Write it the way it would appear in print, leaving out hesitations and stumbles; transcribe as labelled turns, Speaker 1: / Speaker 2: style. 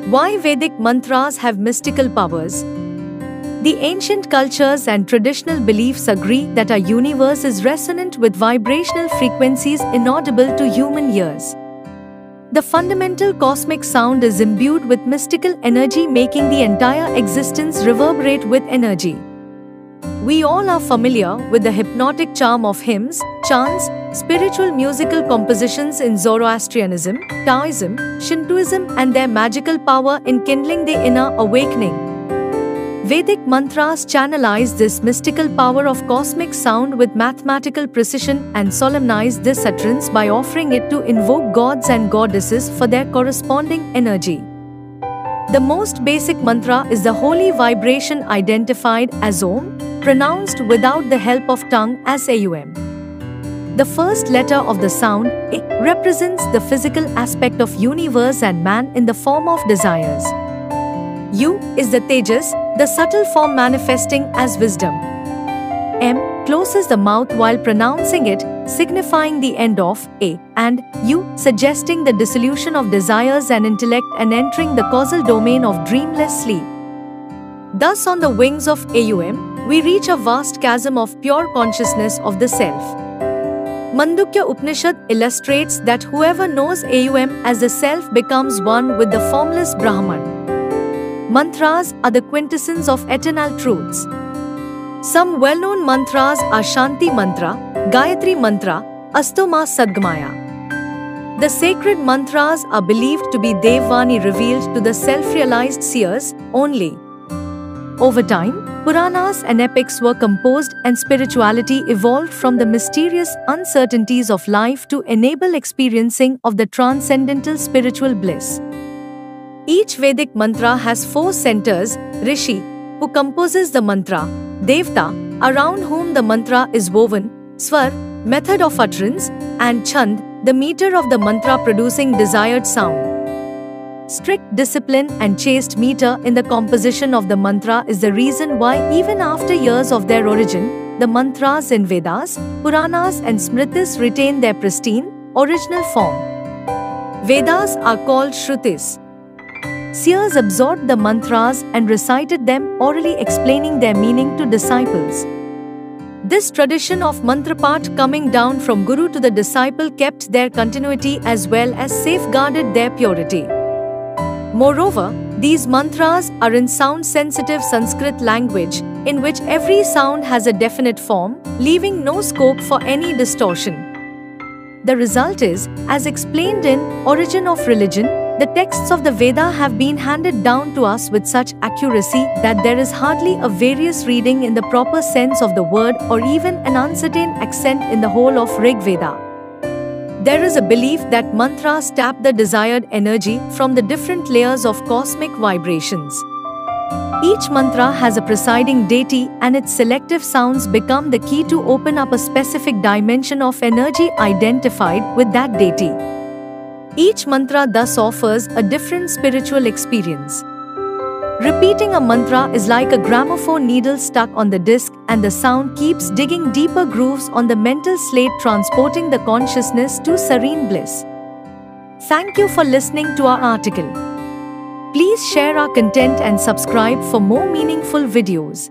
Speaker 1: Why Vedic mantras have mystical powers? The ancient cultures and traditional beliefs agree that our universe is resonant with vibrational frequencies inaudible to human ears. The fundamental cosmic sound is imbued with mystical energy, making the entire existence reverberate with energy. We all are familiar with the hypnotic charm of hymns, chants, spiritual musical compositions in Zoroastrianism, Taoism, Shintoism, and their magical power in kindling the inner awakening. Vedic mantras channelize this mystical power of cosmic sound with mathematical precision and solemnize this utterance by offering it to invoke gods and goddesses for their corresponding energy. The most basic mantra is the holy vibration identified as Om, pronounced without the help of tongue as Aum. The first letter of the sound, I, represents the physical aspect of universe and man in the form of desires. U is the Tejas, the subtle form manifesting as wisdom. M closes the mouth while pronouncing it, signifying the end of A, and U suggesting the dissolution of desires and intellect and entering the causal domain of dreamless sleep. Thus, on the wings of Aum, we reach a vast chasm of pure consciousness of the self. Mandukya Upanishad illustrates that whoever knows Aum as the self becomes one with the formless Brahman. Mantras are the quintessence of eternal truths. Some well-known mantras are Shanti Mantra, Gayatri Mantra, Astoma Sadgamaya. The sacred mantras are believed to be Devvani revealed to the self-realized seers only. Over time, Puranas and epics were composed and spirituality evolved from the mysterious uncertainties of life to enable experiencing of the transcendental spiritual bliss. Each Vedic mantra has 4 centers: Rishi, who composes the mantra; Devta, around whom the mantra is woven; Swar, method of utterance; and Chand, the meter of the mantra producing desired sound. Strict discipline and chaste meter in the composition of the mantra is the reason why, even after years of their origin, the mantras in Vedas, Puranas, and Smritis retain their pristine, original form. Vedas are called Shrutis. Seers absorbed the mantras and recited them orally, explaining their meaning to disciples. This tradition of mantrapat coming down from Guru to the disciple kept their continuity as well as safeguarded their purity. Moreover, these mantras are in sound-sensitive Sanskrit language, in which every sound has a definite form, leaving no scope for any distortion. The result is, as explained in Origin of Religion, the texts of the Veda have been handed down to us with such accuracy that there is hardly a various reading in the proper sense of the word or even an uncertain accent in the whole of Rig Veda. There is a belief that mantras tap the desired energy from the different layers of cosmic vibrations. Each mantra has a presiding deity, and its selective sounds become the key to open up a specific dimension of energy identified with that deity. Each mantra thus offers a different spiritual experience. Repeating a mantra is like a gramophone needle stuck on the disc, and the sound keeps digging deeper grooves on the mental slate, transporting the consciousness to serene bliss. Thank you for listening to our article. Please share our content and subscribe for more meaningful videos.